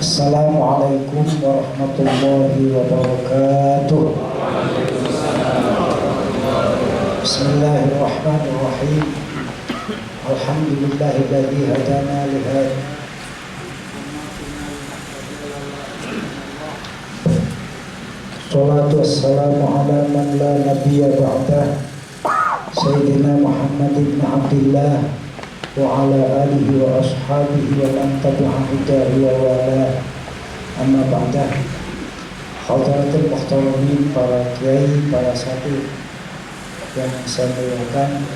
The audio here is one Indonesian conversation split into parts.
Assalamualaikum warahmatullahi wabarakatuh. Bismillahirrahmanirrahim. Alhamdulillahilladzi hadana li hadza. Shalatu wassalamu ala man la nabiyya ba'dah. Sayyidina Muhammad ibn Abdillah wa ala alihi wa ashabihi wa man tabi'ahu hidayah wa wala. Amma ba'dah. Hadratul muhtaramin, para kiai, para satu yang saya muliakan,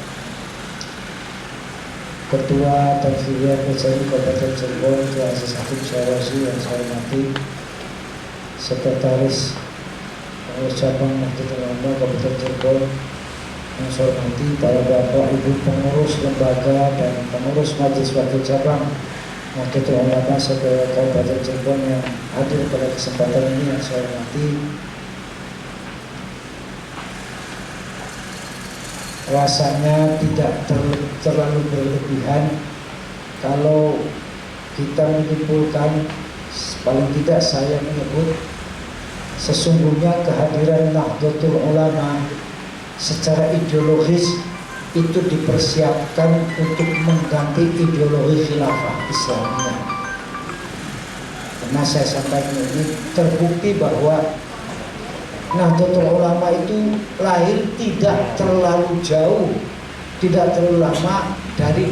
Ketua Tanfidiyah PCI Kabupaten Cirebon Kiai Aziz Hakim Syarasi yang saya hormati, Sekretaris Pengurus Cabang Nahdlatul Ulama Kabupaten Cirebon yang saya hormati, para bapak ibu pengurus lembaga dan pengurus majelis wakil cabang Nahdlatul Ulama Kabupaten Cirebon yang hadir pada kesempatan ini yang saya hormati. Rasanya tidak terlalu berlebihan kalau kita menyimpulkan, paling tidak saya menyebut, sesungguhnya kehadiran Nahdlatul Ulama secara ideologis itu dipersiapkan untuk mengganti ideologi khilafah Islamiyah. Karena saya sampaikan ini terbukti bahwa Nahdlatul Ulama itu lahir tidak terlalu jauh, tidak terlalu lama dari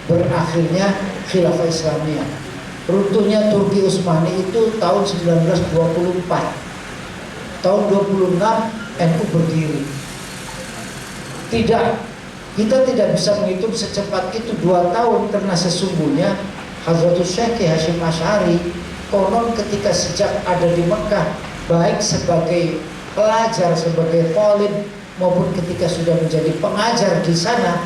berakhirnya khilafah Islamiyah. Runtuhnya Turki Utsmani itu tahun 1924. Tahun 26 NU berdiri. Kita tidak bisa menghitung secepat itu 2 tahun, karena sesungguhnya Hadratus Syekh Hasyim Asy'ari konon ketika sejak ada di Mekah, baik sebagai pelajar, sebagai talib, maupun ketika sudah menjadi pengajar di sana,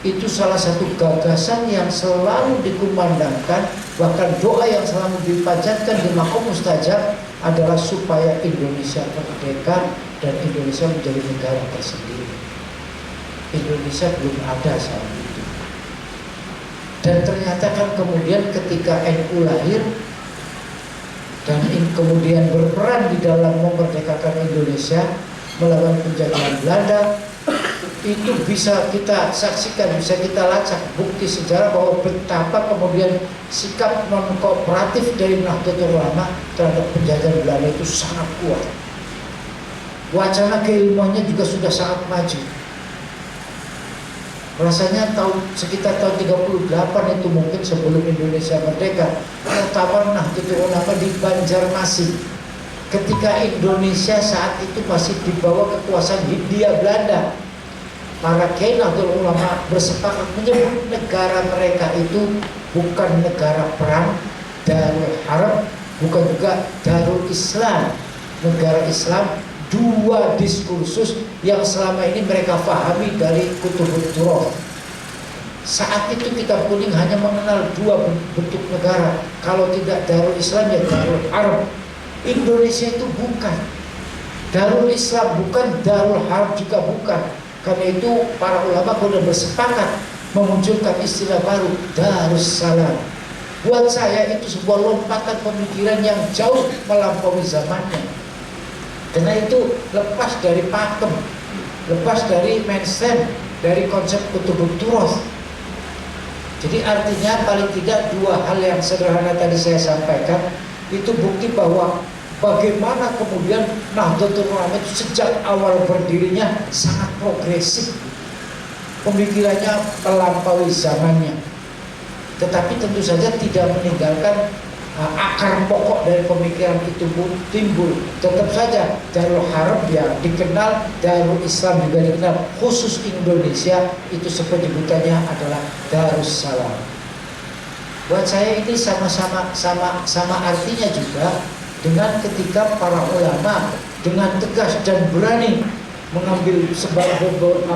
itu salah satu gagasan yang selalu dikumandangkan, bahkan doa yang selalu dipanjatkan di maqam mustajab adalah supaya Indonesia merdeka dan Indonesia menjadi negara tersendiri. Indonesia belum ada saat itu. Dan ternyata kan kemudian ketika NU lahir dan kemudian berperan di dalam memerdekakan Indonesia melawan penjajahan Belanda, itu bisa kita saksikan, bisa kita lacak bukti sejarah bahwa betapa kemudian sikap non kooperatif dari Nahdlatul Ulama terhadap penjajahan Belanda itu sangat kuat. Wacana keilmuannya juga sudah sangat maju. Rasanya sekitar tahun 38 itu mungkin sebelum Indonesia merdeka, muktamar Nahdlatul Ulama di Banjarmasin. Ketika Indonesia saat itu masih di bawah kekuasaan Hindia Belanda, para kiai Nahdlatul Ulama bersepakat menyebut negara mereka itu bukan negara perang, Darul Harb, bukan juga Darul Islam, negara Islam. 2 diskursus yang selama ini mereka fahami dari Kutubut Turaf. Saat itu kitab kuning hanya mengenal 2 bentuk negara, kalau tidak Darul Islam ya Darul Harb. Indonesia itu bukan Darul Islam, bukan Darul Harb juga bukan. Karena itu para ulama kemudian bersepakat memunculkan istilah baru, Darussalam. Buat saya itu sebuah lompatan pemikiran yang jauh melampaui zamannya. Karena itu lepas dari pakem, lepas dari mainstream, dari konsep Kutubut Turaf. Jadi artinya paling tidak 2 hal yang sederhana tadi saya sampaikan itu bukti bahwa bagaimana kemudian Nahdlatul Ulama itu sejak awal berdirinya sangat progresif, pemikirannya melampaui zamannya, tetapi tentu saja tidak meninggalkan akar pokok dari pemikiran itu timbul. Tetap saja Darul Harb ya dikenal, Darul Islam juga dikenal, khusus Indonesia itu sepenyebutannya adalah Darussalam. Buat saya ini sama artinya juga dengan ketika para ulama dengan tegas dan berani mengambil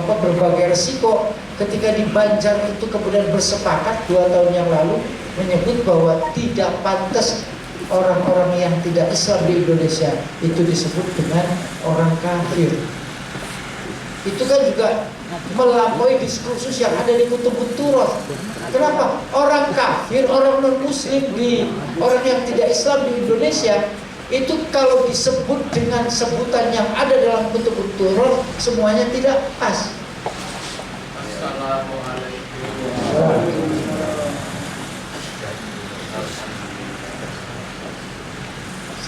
berbagai resiko ketika di Banjar itu kemudian bersepakat 2 tahun yang lalu menyebut bahwa tidak pantas orang-orang yang tidak Islam di Indonesia itu disebut dengan orang kafir. Itu kan juga melampaui diskursus yang ada di kutubut turas. Kenapa? Orang kafir, orang non-muslim, orang yang tidak Islam di Indonesia, itu kalau disebut dengan sebutan yang ada dalam kutubut turas, semuanya tidak pas.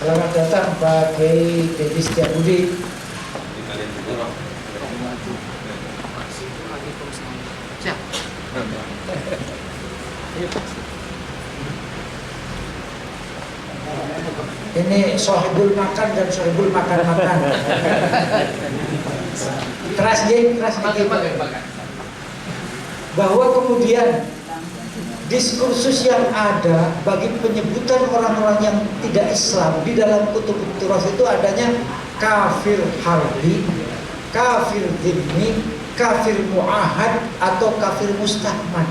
Selamat datang Pak Kiai Dedi Setiabudi. Ini sohibul makan dan sohibul makan-makan. Keras bahwa kemudian diskursus yang ada bagi penyebutan orang-orang yang tidak Islam di dalam kutub turas itu adanya kafir harbi, kafir dhimmi, kafir mu'ahad, atau kafir mustahman.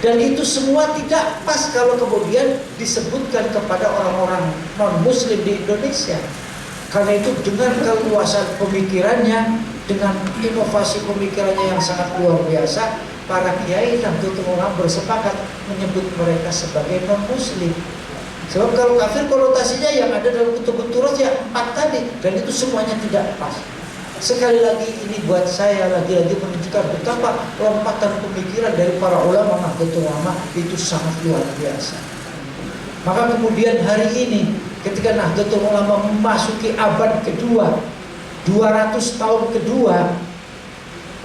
Dan itu semua tidak pas kalau kemudian disebutkan kepada orang-orang non-muslim di Indonesia. Karena itu dengan keluasan pemikirannya, dengan inovasi pemikirannya yang sangat luar biasa, para kiai dan ulama bersepakat menyebut mereka sebagai non-muslim. Sebab kalau kafir konotasinya yang ada dalam kutub turas ya 4 tadi, dan itu semuanya tidak pas. Sekali lagi ini buat saya lagi-lagi menunjukkan betapa lompatan pemikiran dari para ulama Nahdlatul Ulama itu sangat luar biasa. Maka kemudian hari ini ketika Nahdlatul Ulama memasuki abad kedua, 200 tahun kedua,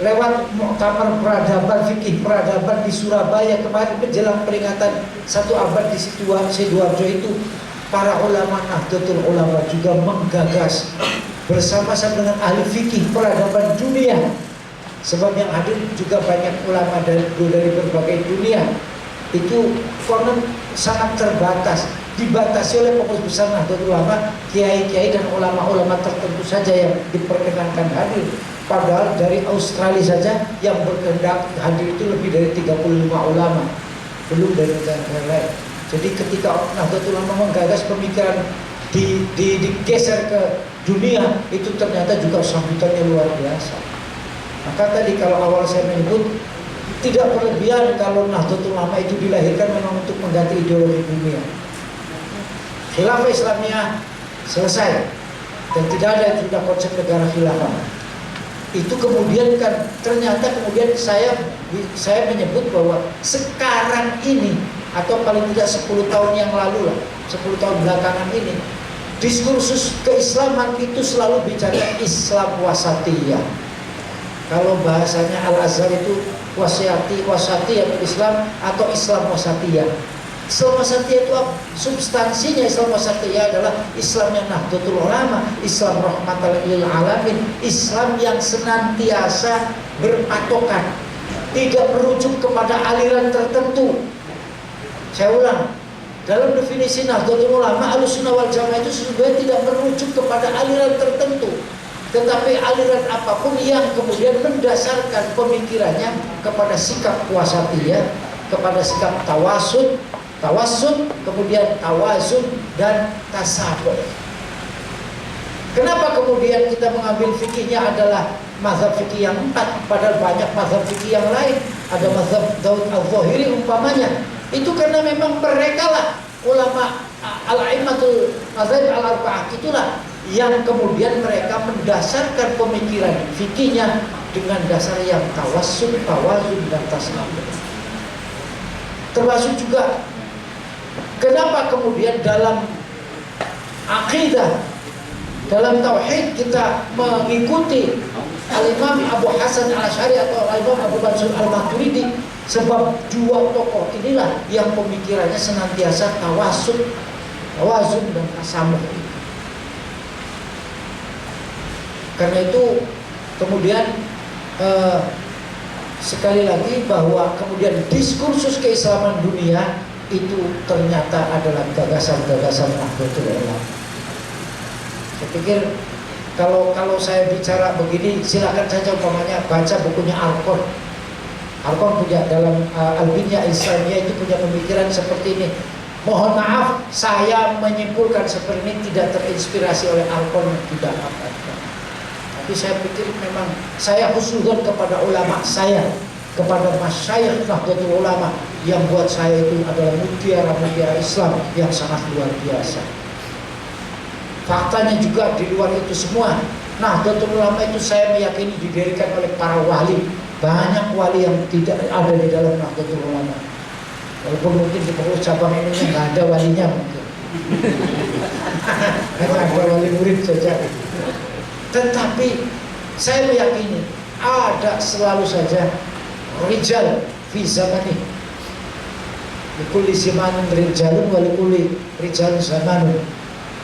lewat muktamar peradaban, fikih peradaban di Surabaya kemarin menjelang peringatan 1 abad di Sidoarjo itu, para ulama Nahdlatul Ulama juga menggagas bersama-sama dengan ahli fikih peradaban dunia. Sebab yang hadir juga banyak ulama dari berbagai dunia. Itu konon sangat terbatas, dibatasi oleh pengurus besar Nahdlatul Ulama, kiai-kiai dan ulama-ulama tertentu saja yang diperkenankan hadir. Padahal dari Australia saja yang berkehendak hadir itu lebih dari 35 ulama, belum dari negara lain. Jadi ketika Nahdlatul Ulama menggagas pemikiran digeser ke dunia, itu ternyata juga sambutannya luar biasa. Maka tadi kalau awal saya menyebut tidak berlebihan kalau Nahdlatul Ulama itu dilahirkan memang untuk mengganti ideologi dunia. Khilafah Islamiyah selesai dan tidak ada yang sudah konsep negara khilafah. Itu kemudian kan ternyata kemudian saya menyebut bahwa sekarang ini atau paling tidak 10 tahun yang lalu lah, 10 tahun belakangan ini, diskursus keislaman itu selalu bicara Islam wasatiyah. Kalau bahasanya Al-Azhar itu wasatiyah Islam atau Islam wasatiyah. Islam wasatiyah itu apa? Substansinya Islam wasatiyah adalah Islam yang Nahdlatul Ulama, Islam rahmatan lil alamin, Islam yang senantiasa berpatokan, tidak merujuk kepada aliran tertentu. Saya ulang, dalam definisi Nahdlatul Ulama, Ahlussunnah wal Jamaah itu sesungguhnya tidak merujuk kepada aliran tertentu, tetapi aliran apapun yang kemudian mendasarkan pemikirannya kepada sikap wasatiyah, kepada sikap tawassut, kemudian tawazun dan tasabuh. Kenapa kemudian kita mengambil fikihnya adalah mazhab fikih yang 4, padahal banyak mazhab fikih yang lain, ada mazhab Daud al-Zahiri umpamanya. Itu karena memang mereka lah ulama al-a'immatul mazhab al-arba'ah, itulah yang kemudian mereka mendasarkan pemikiran fikihnya dengan dasar yang tawassul, tawazun dan tasabuh. Termasuk juga kenapa kemudian dalam akidah, dalam tauhid kita mengikuti Al-Imam Abu Hasan Al-Asy'ari atau Al-Imam Abu Mansur Al-Maturidi, sebab dua tokoh inilah yang pemikirannya senantiasa tawassul, tawazun dan tasamuh. Karena itu kemudian sekali lagi bahwa kemudian diskursus keislaman dunia itu ternyata adalah gagasan-gagasan Nahdlatul Ulama. Saya pikir kalau saya bicara begini, silakan saja umpamanya baca bukunya Arqon. Arqon punya dalam Al-Binyah Islamiyah itu punya pemikiran seperti ini. Mohon maaf, saya menyimpulkan seperti ini tidak terinspirasi oleh Arqon yang tidak apa-apa. Tapi saya pikir memang saya husnudzon kepada ulama saya, kepada masyayikh Nahdlatul Ulama yang buat saya itu adalah mutiara-mutiara Islam yang sangat luar biasa. Faktanya juga di luar itu semua, Nahdlatul Ulama itu saya meyakini didirikan oleh para wali. Banyak wali yang tidak ada di dalam Nahdlatul Ulama. Walaupun mungkin di pengurus cabang ini nggak ada walinya mungkin. Hanya ada wali murid saja. Tetapi saya meyakini ada selalu saja rijal fi zamani. Likulli zamanin rijalun wa likulli rijalun zamanun.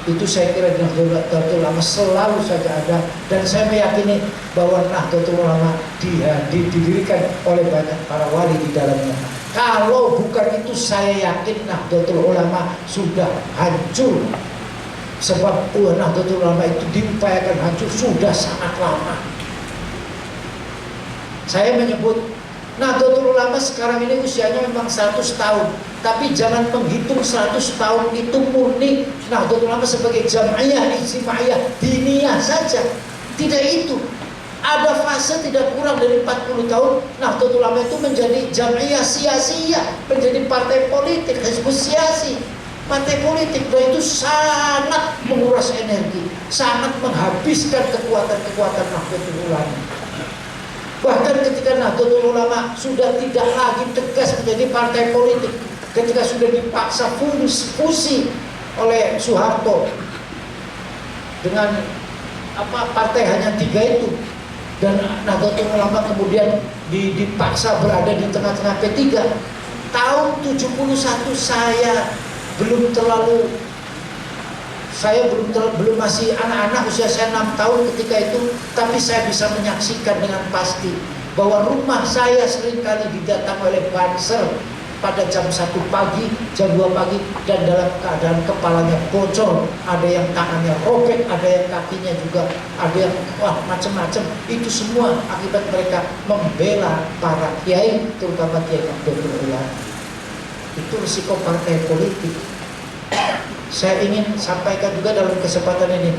Itu saya kira di Nahdlatul Ulama selalu saja ada, dan saya meyakini bahwa Nahdlatul Ulama didirikan oleh banyak para wali di dalamnya. Kalau bukan itu saya yakin Nahdlatul Ulama sudah hancur. Sebab Nahdlatul Ulama itu diupayakan hancur sudah sangat lama. Saya menyebut Nahdlatul Ulama sekarang ini usianya memang 100 tahun. Tapi jangan menghitung 100 tahun itu murni Nahdlatul Ulama sebagai jam'iyah, ijtimaiyah, diniyah saja. Tidak itu. Ada fase tidak kurang dari 40 tahun Nahdlatul Ulama itu menjadi jam'iyah siyasiyah, menjadi partai politik, hizbus siyasi, partai politik. Dan itu sangat menguras energi, sangat menghabiskan kekuatan-kekuatan Nahdlatul Ulama. Bahkan ketika Nahdlatul Ulama sudah tidak lagi tegas menjadi partai politik, ketika sudah dipaksa fusi oleh Soeharto dengan partai hanya 3 itu, dan Nahdlatul Ulama kemudian dipaksa berada di tengah-tengah P3. Tahun 71 saya belum masih anak-anak, usia saya 6 tahun ketika itu, tapi saya bisa menyaksikan dengan pasti bahwa rumah saya seringkali didatangi oleh banser pada jam 1 pagi, jam 2 pagi, dan dalam keadaan kepalanya bocor, ada yang tangannya robek, ada yang kakinya juga, ada yang macam-macam. Itu semua akibat mereka membela para kiai, terutama Kiai Nahdlatul Ulama. Itu risiko partai politik. Saya ingin sampaikan juga dalam kesempatan ini,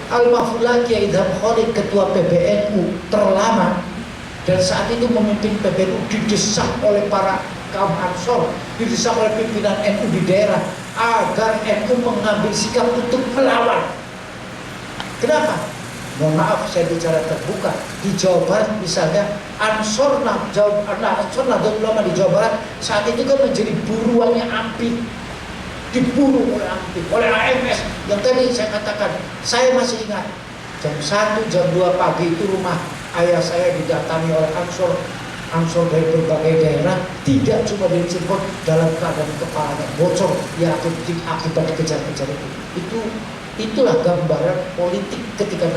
Al-Mahfudlah Kiai Idham Khalid, ketua PBNU terlama, dan saat itu memimpin PBNU, didesak oleh para kaum Ansor, didesak oleh pimpinan NU di daerah agar NU mengambil sikap untuk melawan. Kenapa? Mohon maaf, saya bicara terbuka. Di Jawa Barat misalnya, Ansor Nahdlatul Ulama di Jawa Barat saat itu kan menjadi buruannya AMPI, diburu oleh AMPI, oleh AMS. Yang tadi saya katakan, saya masih ingat jam 1, jam 2 pagi itu rumah ayah saya didatangi oleh Ansor dari berbagai daerah, tidak cuma dari Cirebon, dalam keadaan kepalanya bocor ya akibat dikejar-kejar itu. Itulah gambaran politik ketika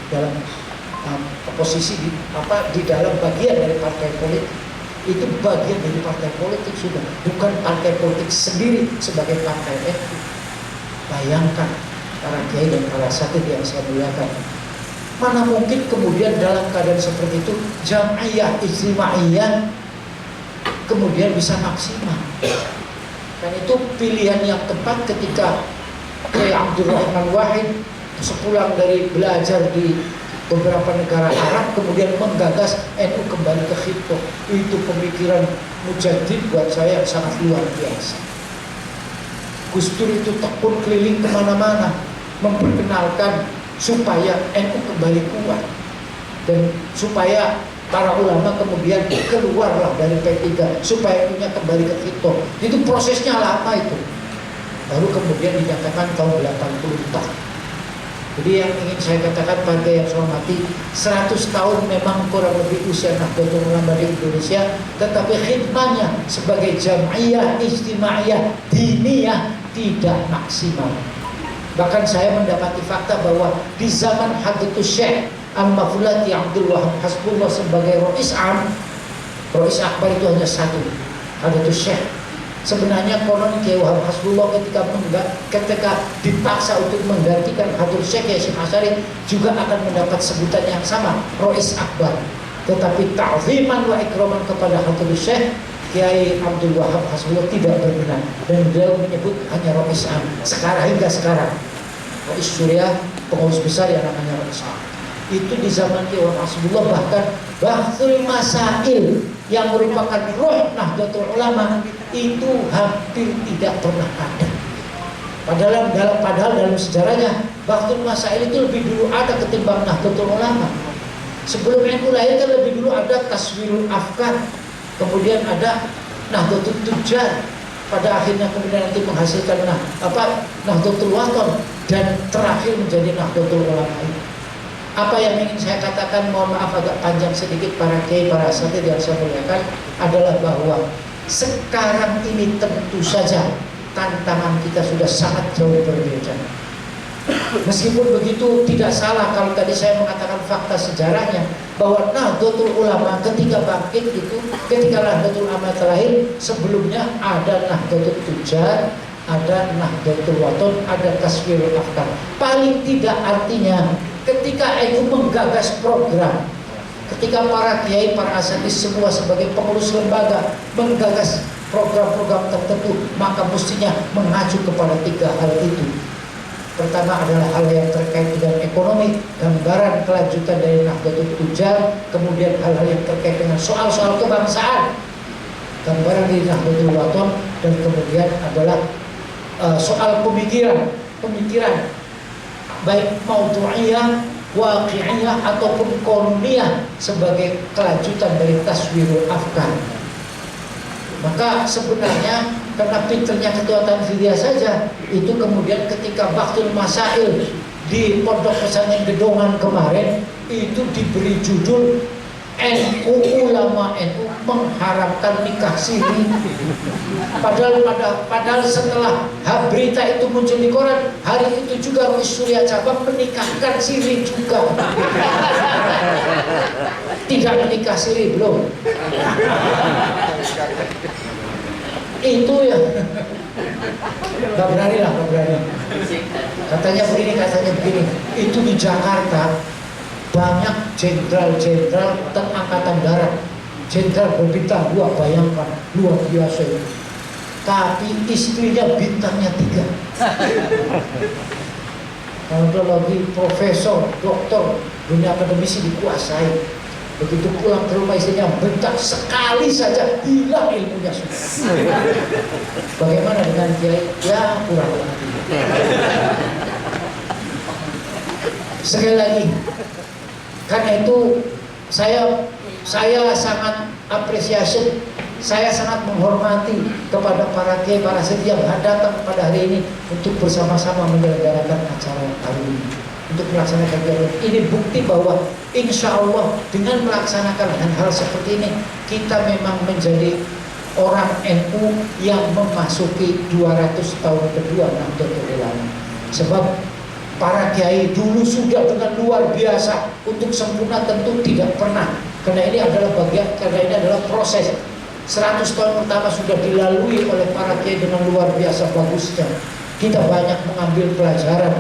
dalam posisi di dalam bagian dari partai politik. Itu bagian dari partai politik sudah, bukan partai politik sendiri sebagai partai NU. Bayangkan para kiai dan para satid yang saya muliakan. Mana mungkin kemudian dalam keadaan seperti itu jam'iyah, ijtimaiyah kemudian bisa maksimal. Dan itu pilihan yang tepat ketika Kiai Abdul Rahman Wahid sepulang dari belajar di beberapa negara Arab kemudian menggagas NU kembali ke khilafah. Itu pemikiran mujaddid buat saya yang sangat luar biasa. Gus Dur itu tekun keliling kemana-mana memperkenalkan supaya NU kembali kuat dan supaya para ulama kemudian keluarlah dari P3 supaya NU-nya kembali ke khilafah. Itu prosesnya lama itu. Baru kemudian dinyatakan tahun 84. Jadi yang ingin saya katakan pada yang saya hormati, 100 tahun memang kurang lebih usia Nahdlatul Ulama di Indonesia, tetapi khidmahnya sebagai jam'iyah, ijtimaiyah, diniyah tidak maksimal. Bahkan saya mendapati fakta bahwa di zaman Hadratus Syekh Al-Mahfudlah Abdul Wahab Hasbullah sebagai Rois Akbar itu hanya satu, Hadratus Syekh. Sebenarnya konon Kiai Wahab Hasbullah ketika dipaksa untuk menggantikan Hadratus Syekh Hasyim Asy'ari juga akan mendapat sebutan yang sama, Rois Akbar. Tetapi ta'ziman wa ikraman kepada Hadratus Syekh, Kiai Abdul Wahab Hasbullah tidak berkenan dan beliau menyebut hanya Rois Am. Hingga sekarang Rois Suriah, pengurus besar yang namanya Rois Am. itu di zaman Dewan Nasrullah, bahkan Bahthul Masail yang merupakan roh Nahdlatul Ulama itu hampir tidak pernah ada. Padahal dalam sejarahnya Bahthul Masail itu lebih dulu ada ketimbang Nahdlatul Ulama. Sebelum NU lahir kan lebih dulu ada Taswirul Afkar, kemudian ada Nahdlatul Tujar, pada akhirnya kemudian nanti menghasilkan Nahdlatul Wathon, dan terakhir menjadi Nahdlatul Ulama. Apa yang ingin saya katakan, mohon maaf agak panjang sedikit para kiai, para asatidz yang saya muliakan, adalah bahwa sekarang ini tentu saja tantangan kita sudah sangat jauh berbeda. Meskipun begitu, tidak salah kalau tadi saya mengatakan fakta sejarahnya bahwa Nahdlatul Ulama ketika bangkit itu, ketika Nahdlatul Ulama terlahir, sebelumnya ada Nahdlatul Tujar, ada Nahdlatul Wathon, ada Taswirul Afkar. Paling tidak artinya ketika NU menggagas program, ketika para kiai, para asatidz semua sebagai pengurus lembaga menggagas program-program tertentu, maka mestinya mengacu kepada 3 hal itu. Pertama adalah hal yang terkait dengan ekonomi, gambaran kelanjutan dari Nahdlatul Tujar, kemudian hal-hal yang terkait dengan soal-soal kebangsaan, gambaran dari Nahdlatul Wathon, dan kemudian adalah soal pemikiran baik maudhu'iyah, waqi'iyah ataupun qaumiyah sebagai kelanjutan dari Taswirul Afkar. Maka sebenarnya karena pinternya Ketua Tanfidiyah saja, itu kemudian ketika Bahthul Masail di Pondok Pesantren Gedongan kemarin itu diberi judul NU, ulama NU mengharamkan nikah siri. Padahal setelah berita itu muncul di koran, hari itu juga Rois Surya Cabang menikahkan siri juga. Tidak menikah siri belum. Itu ya nggak berani. Katanya begini, itu di Jakarta banyak jenderal-jenderal angkatan darat, jenderal berbintang 2, bayangkan, luar biasa itu. Tapi istrinya bintangnya 3. Kalau lagi profesor, doktor, dunia akademisi dikuasai. Begitu pulang ke rumah istrinya bentak sekali saja, hilang ilmunya sudah. Bagaimana dengan kiai? Ya kurang lebih. Sekali lagi, karena itu saya sangat apresiasi, saya sangat menghormati kepada para kiai, para asatidz yang datang pada hari ini untuk bersama-sama menyelenggarakan acara hari ini, untuk melaksanakan kegiatan ini. Bukti bahwa insya Allah dengan melaksanakan hal-hal seperti ini, kita memang menjadi orang NU yang memasuki 200 tahun kedua Nahdlatul Ulama. Sebab para kiai dulu sudah dengan luar biasa, untuk sempurna tentu tidak pernah, karena ini adalah proses. 100 tahun pertama sudah dilalui oleh para kiai dengan luar biasa bagusnya. Kita banyak mengambil pelajaran,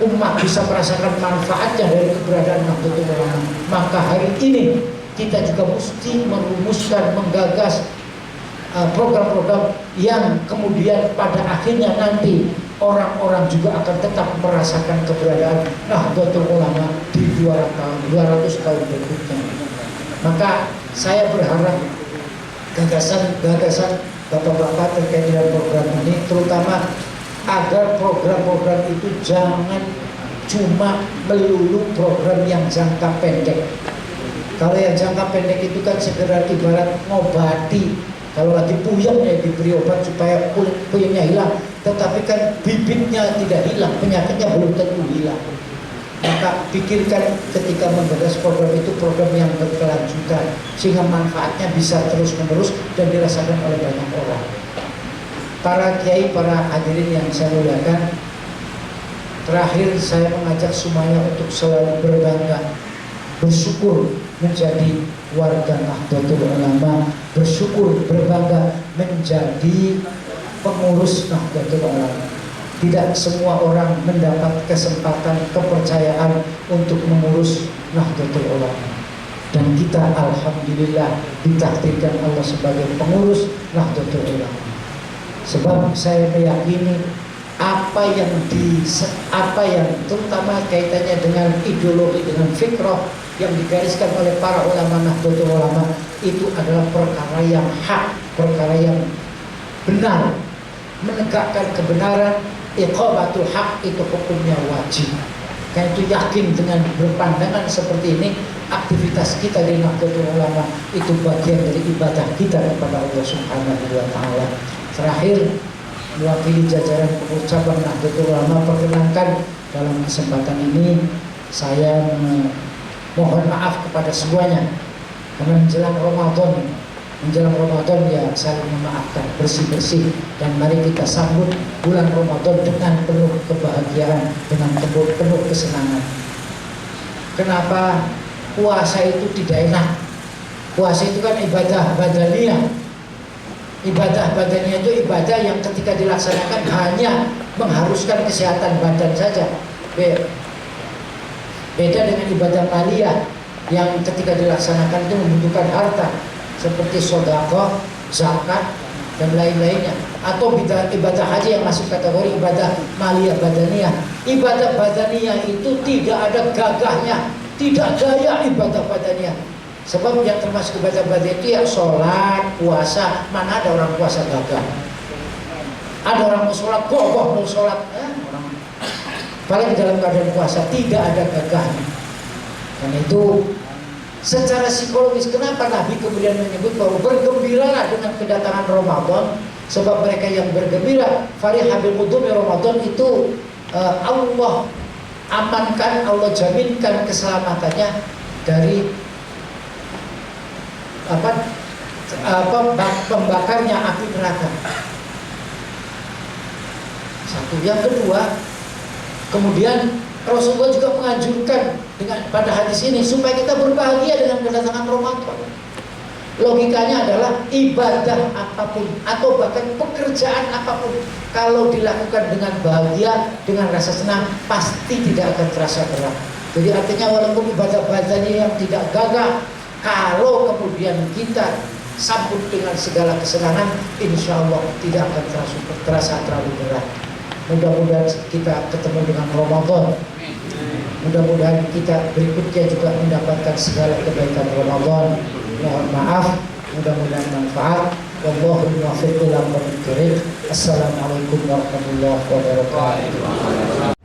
umat bisa merasakan manfaatnya dari keberadaan Nahdlatul Ulama. Maka hari ini kita juga mesti merumuskan, menggagas program-program yang kemudian pada akhirnya nanti orang-orang juga akan tetap merasakan keberadaan Nahdlatul Ulama di 200 tahun berikutnya. Maka saya berharap gagasan Bapak-bapak terkait dengan program ini, terutama agar program-program itu jangan cuma melulu program yang jangka pendek. Kalau yang jangka pendek itu kan segera ibarat ngobati, kalau lagi puyeng ya diberi obat supaya puyengnya hilang, tetapi kan bibitnya tidak hilang, penyakitnya belum tentu hilang. Maka pikirkan ketika menggagas program itu program yang berkelanjutan, sehingga manfaatnya bisa terus-menerus dan dirasakan oleh banyak orang. Para kiai, para hadirin yang saya muliakan, terakhir saya mengajak semuanya untuk selalu berbangga, bersyukur menjadi warga Nahdlatul Ulama, bersyukur, berbangga menjadi pengurus Nahdlatul Ulama. Tidak semua orang mendapat kesempatan, kepercayaan untuk mengurus Nahdlatul Ulama. Dan kita alhamdulillah ditakdirkan Allah sebagai pengurus Nahdlatul Ulama. Sebab saya meyakini apa yang terutama kaitannya dengan ideologi, dengan fikrah yang digariskan oleh para ulama Nahdlatul Ulama, itu adalah perkara yang hak, perkara yang benar. Menegakkan kebenaran, iqamatul haq, itu hukumnya wajib. Karena itu yakin dengan berpandangan seperti ini, aktivitas kita di Nahdlatul Ulama itu bagian dari ibadah kita kepada Allah Subhanahu wa Ta'ala. Terakhir, mewakili jajaran pengurus cabang Nahdlatul Ulama, perkenankan dalam kesempatan ini saya mohon maaf kepada semuanya, karena menjelang Ramadan ya saling memaafkan, bersih-bersih, dan mari kita sambut bulan Ramadan dengan penuh kebahagiaan, dengan penuh kesenangan. Kenapa puasa itu tidak enak? Puasa itu kan ibadah badaniyah. Ibadah badaniyah itu ibadah yang ketika dilaksanakan hanya mengharuskan kesehatan badan saja. Beda dengan ibadah maliyah yang ketika dilaksanakan itu membutuhkan harta, seperti sedekah, zakat, dan lain-lainnya. Atau ibadah haji yang masuk kategori ibadah maliyah badaniyah. Ibadah badaniyah itu tidak ada gagahnya, tidak gaya ibadah badaniyah. Sebab yang termasuk ibadah badaniyah itu ya sholat, puasa. Mana ada orang puasa gagah? Ada orang mau sholat, gogoh mau sholat. Paling dalam keadaan puasa tidak ada gagahnya. Dan itu secara psikologis, kenapa Nabi kemudian menyebut bahwa bergembiralah dengan kedatangan Ramadan, sebab mereka yang bergembira farihah bil qudumi Ramadan itu Allah amankan, Allah jaminkan keselamatannya dari pembakarnya api neraka. Satu. Yang kedua, kemudian Rasulullah juga menganjurkan pada hadis ini supaya kita berbahagia dengan kedatangan Ramadan. Logikanya adalah ibadah apapun atau bahkan pekerjaan apapun, kalau dilakukan dengan bahagia, dengan rasa senang, pasti tidak akan terasa berat. Jadi artinya walaupun ibadah badannya yang tidak gagah, kalau kemudian kita sambut dengan segala kesenangan, insya Allah tidak akan terasa terlalu berat. Mudah-mudahan kita ketemu dengan Ramadan. Mudah-mudahan kita berikutnya juga mendapatkan segala kebaikan Ramadan. Mohon maaf, mudah-mudahan manfaat. Wallahu muwaffiq ila aqwamit thoriq. Assalamualaikum warahmatullahi wabarakatuh.